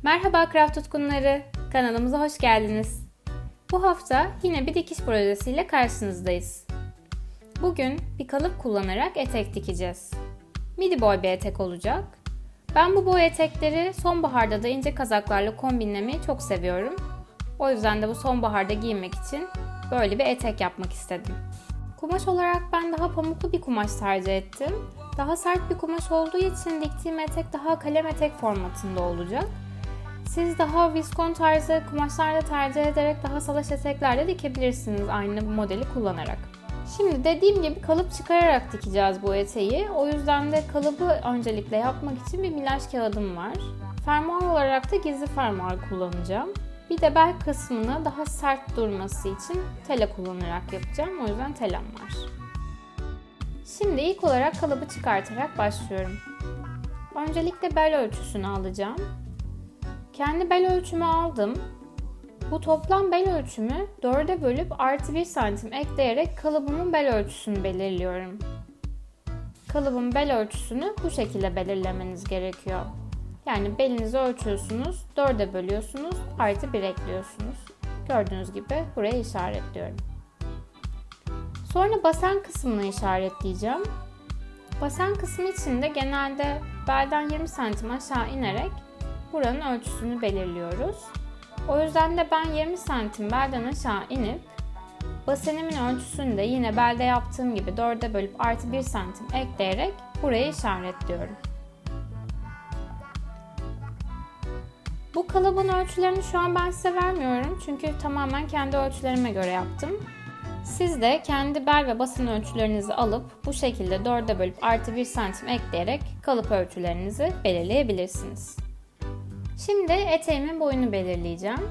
Merhaba craft tutkunları, kanalımıza hoş geldiniz. Bu hafta yine bir dikiş projesiyle karşınızdayız. Bugün bir kalıp kullanarak etek dikeceğiz. Midi boy bir etek olacak. Ben bu boy etekleri sonbaharda da ince kazaklarla kombinlemeyi çok seviyorum. O yüzden de bu sonbaharda giymek için böyle bir etek yapmak istedim. Kumaş olarak ben daha pamuklu bir kumaş tercih ettim. Daha sert bir kumaş olduğu için diktiğim etek daha kalem etek formatında olacak. Siz daha viskon tarzı kumaşlarda tercih ederek daha salaş eteklerde dikebilirsiniz aynı modeli kullanarak. Şimdi dediğim gibi kalıp çıkararak dikeceğiz bu eteği. O yüzden de kalıbı öncelikle yapmak için bir milaj kağıdım var. Fermuar olarak da gizli fermuar kullanacağım. Bir de bel kısmını daha sert durması için tela kullanarak yapacağım. O yüzden telam var. Şimdi ilk olarak kalıbı çıkartarak başlıyorum. Öncelikle bel ölçüsünü alacağım. Kendi bel ölçümü aldım. Bu toplam bel ölçümü 4'e bölüp artı 1 santim ekleyerek kalıbımın bel ölçüsünü belirliyorum. Kalıbın bel ölçüsünü bu şekilde belirlemeniz gerekiyor. Yani belinizi ölçüyorsunuz, 4'e bölüyorsunuz, artı 1 ekliyorsunuz. Gördüğünüz gibi buraya işaretliyorum. Sonra basen kısmını işaretleyeceğim. Basen kısmı için de genelde belden 20 santim aşağı inerek buranın ölçüsünü belirliyoruz. O yüzden de ben 20 santim belden aşağı inip basenimin ölçüsünü de yine belde yaptığım gibi 4'e bölüp artı 1 santim ekleyerek buraya işaretliyorum. Bu kalıbın ölçülerini şu an ben size vermiyorum çünkü tamamen kendi ölçülerime göre yaptım. Siz de kendi bel ve basen ölçülerinizi alıp bu şekilde 4'e bölüp artı 1 santim ekleyerek kalıp ölçülerinizi belirleyebilirsiniz. Şimdi eteğimin boyunu belirleyeceğim.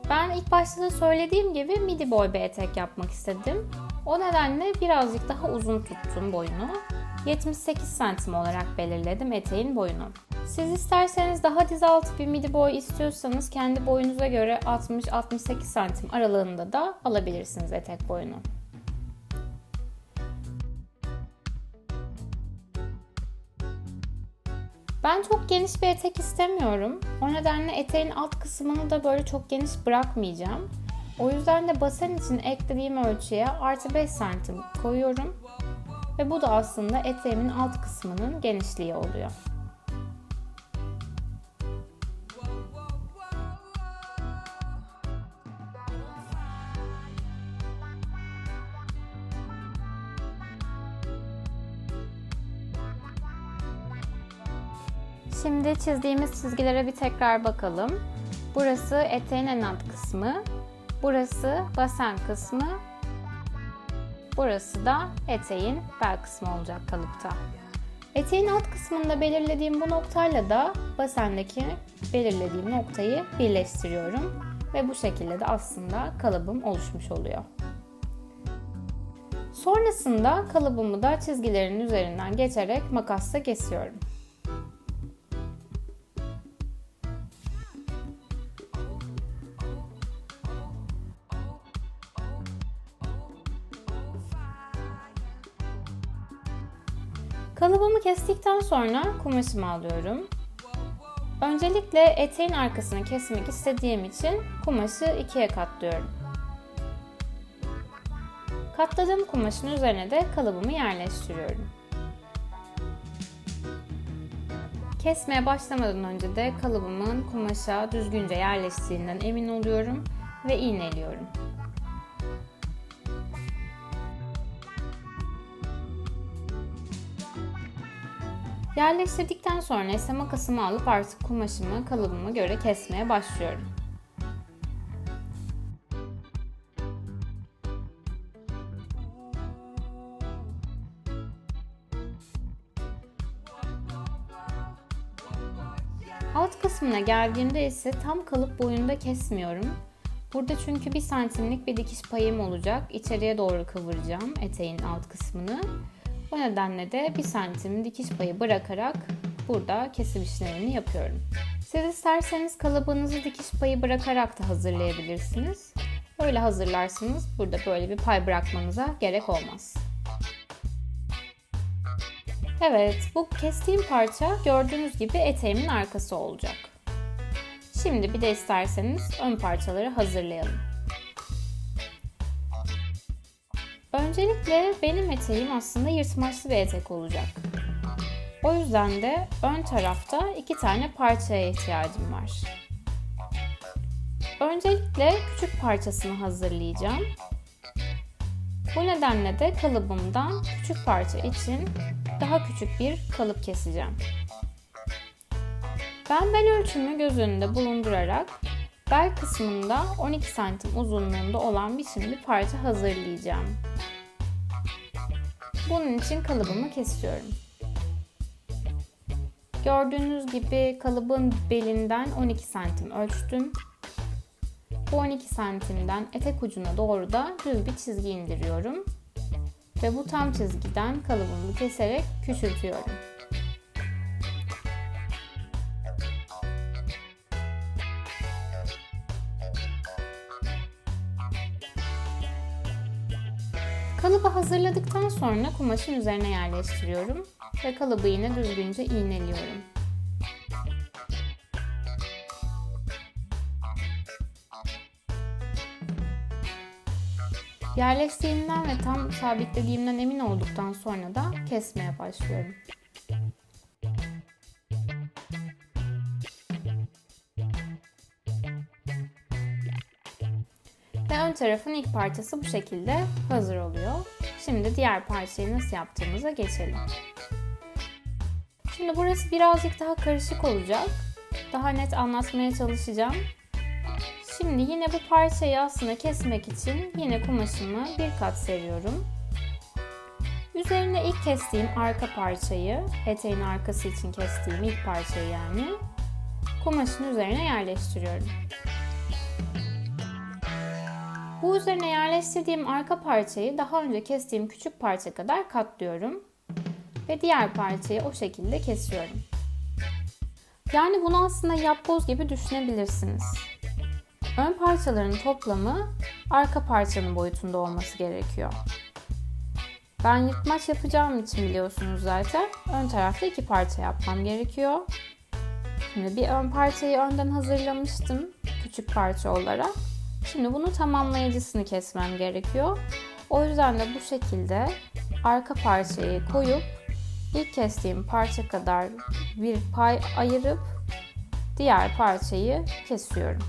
Ben ilk başta da söylediğim gibi midi boy bir etek yapmak istedim. O nedenle birazcık daha uzun tuttum boyunu. 78 santim olarak belirledim eteğin boyunu. Siz isterseniz daha diz altı bir midi boy istiyorsanız kendi boyunuza göre 60-68 santim aralığında da alabilirsiniz etek boyunu. Ben çok geniş bir etek istemiyorum. O nedenle eteğin alt kısmını da böyle çok geniş bırakmayacağım. O yüzden de basen için eklediğim ölçüye artı 5 santim koyuyorum. Ve bu da aslında eteğimin alt kısmının genişliği oluyor. Şimdi çizdiğimiz çizgilere bir tekrar bakalım. Burası eteğin en alt kısmı, burası basen kısmı, burası da eteğin bel kısmı olacak kalıpta. Eteğin alt kısmında belirlediğim bu noktayla da basendeki belirlediğim noktayı birleştiriyorum ve bu şekilde de aslında kalıbım oluşmuş oluyor. Sonrasında kalıbımı da çizgilerin üzerinden geçerek makasla kesiyorum. Kalıbımı kestikten sonra kumaşımı alıyorum. Öncelikle eteğin arkasını kesmek istediğim için kumaşı ikiye katlıyorum. Katladığım kumaşın üzerine de kalıbımı yerleştiriyorum. Kesmeye başlamadan önce de kalıbımın kumaşa düzgünce yerleştiğinden emin oluyorum ve iğneliyorum. Yerleştirdikten sonra ise makasımı alıp artık kumaşımı kalıbıma göre kesmeye başlıyorum. Alt kısmına geldiğimde ise tam kalıp boyunda kesmiyorum. Burada çünkü 1 santimlik bir dikiş payım olacak. İçeriye doğru kıvıracağım eteğin alt kısmını. O nedenle de 1 santim dikiş payı bırakarak burada kesim işlemini yapıyorum. Siz isterseniz kalıbınızı dikiş payı bırakarak da hazırlayabilirsiniz. Öyle hazırlarsanız burada böyle bir pay bırakmanıza gerek olmaz. Evet, bu kestiğim parça gördüğünüz gibi eteğimin arkası olacak. Şimdi bir de isterseniz ön parçaları hazırlayalım. Öncelikle benim eteğim aslında yırtmaçlı bir etek olacak. O yüzden de ön tarafta 2 tane parçaya ihtiyacım var. Öncelikle küçük parçasını hazırlayacağım. Bu nedenle de kalıbımdan küçük parça için daha küçük bir kalıp keseceğim. Ben bel ölçümü göz önünde bulundurarak bel kısmında 12 santim uzunluğunda olan biçimli parça hazırlayacağım. Bunun için kalıbımı kesiyorum. Gördüğünüz gibi kalıbın belinden 12 santim ölçtüm. Bu 12 santimden etek ucuna doğru da düz bir çizgi indiriyorum. Ve bu tam çizgiden kalıbımı keserek küçültüyorum. Kalıbı hazırladıktan sonra kumaşın üzerine yerleştiriyorum ve kalıbı yine düzgünce iğneliyorum. Yerleştiğimden ve tam sabitlediğimden emin olduktan sonra da kesmeye başlıyorum. Ve ön tarafın ilk parçası bu şekilde hazır oluyor. Şimdi diğer parçayı nasıl yaptığımıza geçelim. Şimdi burası birazcık daha karışık olacak. Daha net anlatmaya çalışacağım. Şimdi yine bu parçayı aslında kesmek için yine kumaşımı bir kat seriyorum. Üzerine ilk kestiğim arka parçayı, eteğin arkası için kestiğim ilk parçayı yani, kumaşın üzerine yerleştiriyorum. Bu üzerine yerleştirdiğim arka parçayı daha önce kestiğim küçük parça kadar katlıyorum. Ve diğer parçayı o şekilde kesiyorum. Yani bunu aslında yapboz gibi düşünebilirsiniz. Ön parçaların toplamı arka parçanın boyutunda olması gerekiyor. Ben yırtmaç yapacağım için biliyorsunuz zaten ön tarafta 2 parça yapmam gerekiyor. Şimdi bir ön parçayı önden hazırlamıştım küçük parça olarak. Şimdi bunu tamamlayıcısını kesmem gerekiyor. O yüzden de bu şekilde arka parçayı koyup ilk kestiğim parça kadar bir pay ayırıp diğer parçayı kesiyorum.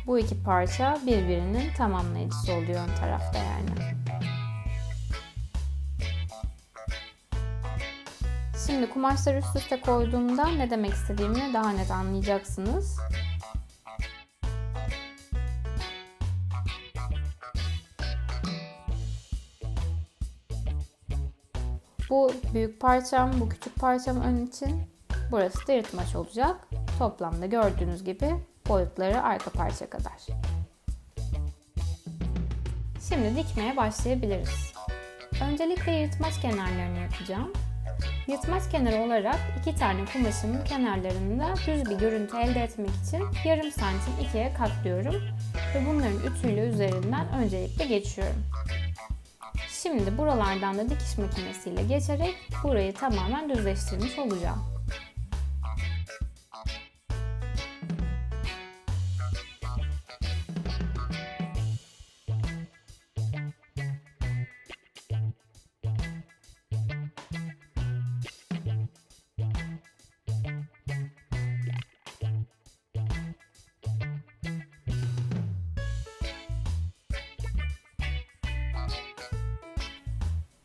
Bu 2 parça birbirinin tamamlayıcısı oluyor ön tarafta yani. Şimdi kumaşları üst üste koyduğumda ne demek istediğimi daha net anlayacaksınız. Bu büyük parçam, bu küçük parçam ön için. Burası da yırtmaç olacak. Toplamda gördüğünüz gibi boyutları arka parça kadar. Şimdi dikmeye başlayabiliriz. Öncelikle yırtmaç kenarlarını yapacağım. Yırtmaç kenarı olarak 2 tane kumaşımın kenarlarında düz bir görüntü elde etmek için yarım santim ikiye katlıyorum ve bunların ütüyle üzerinden öncelikle geçiyorum. Şimdi buralardan da dikiş makinesiyle geçerek burayı tamamen düzleştirmiş olacağım.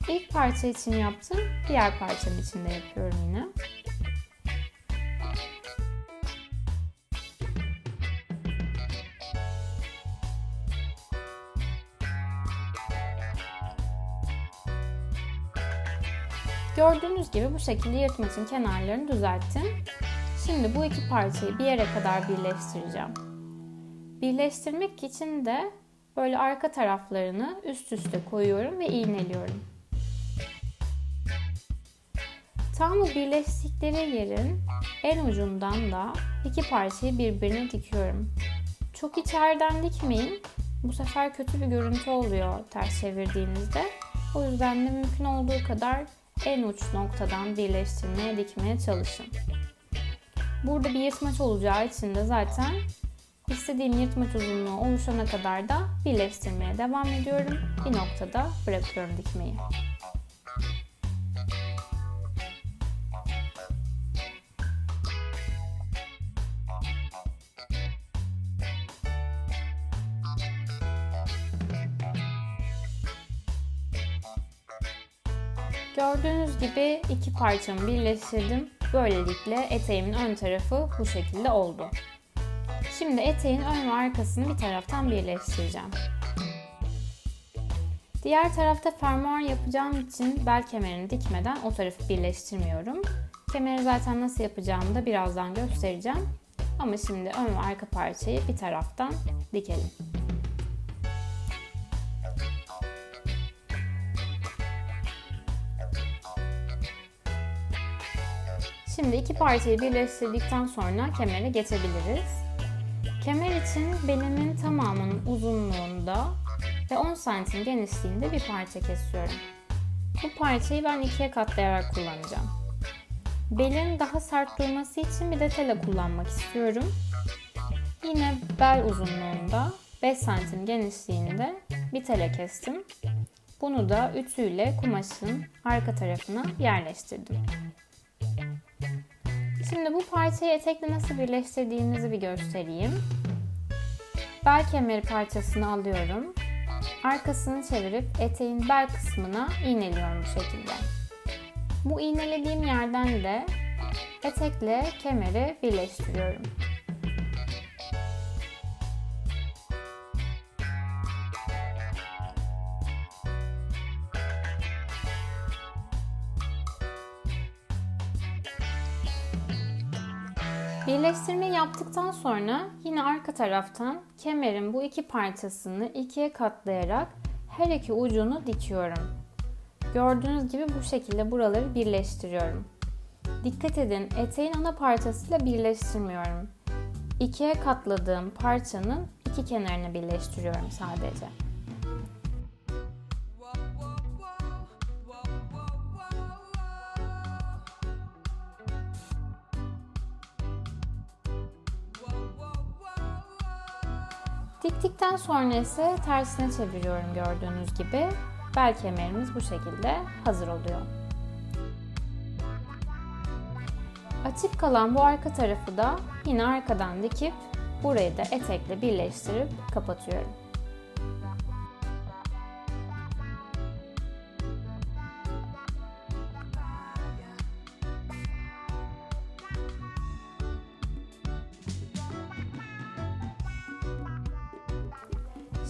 İlk parça için yaptım, diğer parçanın için de yapıyorum yine. Gördüğünüz gibi bu şekilde yırtmaçın kenarlarını düzelttim. Şimdi bu 2 parçayı bir yere kadar birleştireceğim. Birleştirmek için de böyle arka taraflarını üst üste koyuyorum ve iğneliyorum. Tam bu birleştikleri yerin en ucundan da 2 parçayı birbirine dikiyorum. Çok içeriden dikmeyin. Bu sefer kötü bir görüntü oluyor ters çevirdiğinizde. O yüzden de mümkün olduğu kadar en uç noktadan birleştirmeye, dikmeye çalışın. Burada bir yırtmaç olacağı için de zaten istediğim yırtmaç uzunluğu oluşana kadar da birleştirmeye devam ediyorum. Bir noktada bırakıyorum dikmeyi. Gördüğünüz gibi iki parçamı birleştirdim. Böylelikle eteğimin ön tarafı bu şekilde oldu. Şimdi eteğin ön ve arkasını bir taraftan birleştireceğim. Diğer tarafta fermuar yapacağım için bel kemerini dikmeden o tarafı birleştirmiyorum. Kemeri zaten nasıl yapacağımı da birazdan göstereceğim. Ama şimdi ön ve arka parçayı bir taraftan dikelim. Şimdi iki parçayı birleştirdikten sonra kemere geçebiliriz. Kemer için belimin tamamının uzunluğunda ve 10 santim genişliğinde bir parça kesiyorum. Bu parçayı ben ikiye katlayarak kullanacağım. Belin daha sert durması için bir de tela kullanmak istiyorum. Yine bel uzunluğunda 5 santim genişliğinde bir tela kestim. Bunu da ütüyle kumaşın arka tarafına yerleştirdim. Şimdi bu parçayı etekle nasıl birleştirdiğimizi bir göstereyim. Bel kemeri parçasını alıyorum. Arkasını çevirip eteğin bel kısmına iğneliyorum bu şekilde. Bu iğnelediğim yerden de etekle kemeri birleştiriyorum. Birleştirmeyi yaptıktan sonra yine arka taraftan kemerin bu iki parçasını ikiye katlayarak her iki ucunu dikiyorum. Gördüğünüz gibi bu şekilde buraları birleştiriyorum. Dikkat edin, eteğin ana parçasıyla birleştirmiyorum. İkiye katladığım parçanın iki kenarını birleştiriyorum sadece. Diktikten sonra ise tersine çeviriyorum gördüğünüz gibi. Bel kemerimiz bu şekilde hazır oluyor. Açık kalan bu arka tarafı da yine arkadan dikip burayı da etekle birleştirip kapatıyorum.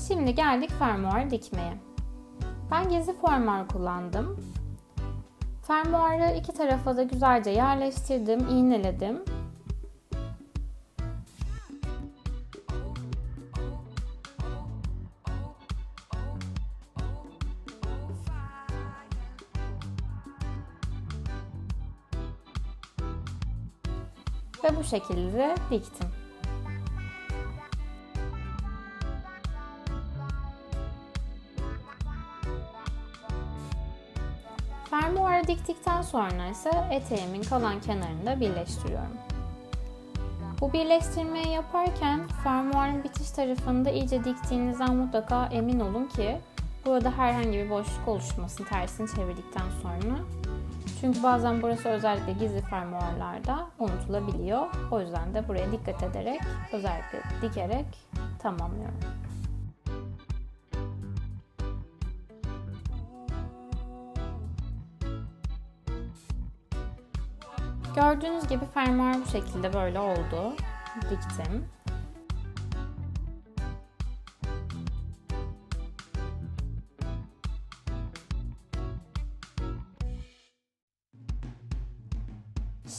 Şimdi geldik fermuar dikmeye. Ben gezi fermuar kullandım. Fermuarı iki tarafa da güzelce yerleştirdim, iğneledim. Ve bu şekilde diktim. Fermuarı diktikten sonra ise eteğimin kalan kenarını da birleştiriyorum. Bu birleştirmeyi yaparken fermuarın bitiş tarafını da iyice diktiğinizden mutlaka emin olun ki burada herhangi bir boşluk oluşmasın tersini çevirdikten sonra. Çünkü bazen burası özellikle gizli fermuarlarda unutulabiliyor. O yüzden de buraya dikkat ederek, özellikle dikerek tamamlıyorum. Gördüğünüz gibi fermuar bu şekilde böyle oldu. Diktim.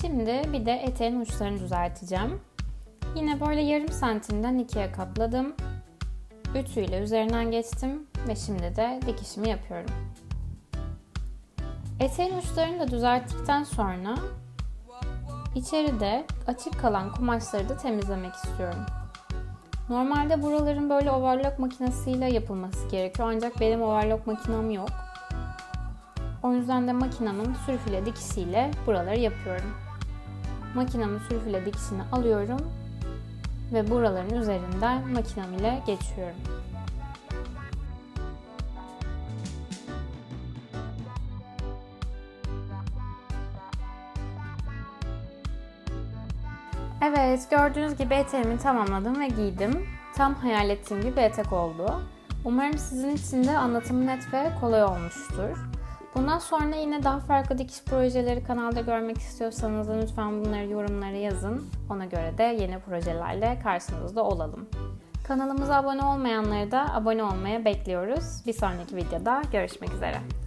Şimdi bir de eteğin uçlarını düzelteceğim. Yine böyle yarım santimden ikiye katladım. Ütüyle üzerinden geçtim ve şimdi de dikişimi yapıyorum. Eteğin uçlarını da düzelttikten sonra İçeride açık kalan kumaşları da temizlemek istiyorum. Normalde buraların böyle overlock makinesiyle yapılması gerekiyor ancak benim overlock makinem yok. O yüzden de makinenin sürfüle dikişiyle buraları yapıyorum. makinemin sülfile dikişini alıyorum ve buraların üzerinden makinem ile geçiyorum. Evet, gördüğünüz gibi eteğimi tamamladım ve giydim. Tam hayal ettiğim gibi bir etek oldu. Umarım sizin için de anlatımı net ve kolay olmuştur. Bundan sonra yine daha farklı dikiş projeleri kanalda görmek istiyorsanız lütfen bunları yorumlara yazın. Ona göre de yeni projelerle karşınızda olalım. Kanalımıza abone olmayanları da abone olmaya bekliyoruz. Bir sonraki videoda görüşmek üzere.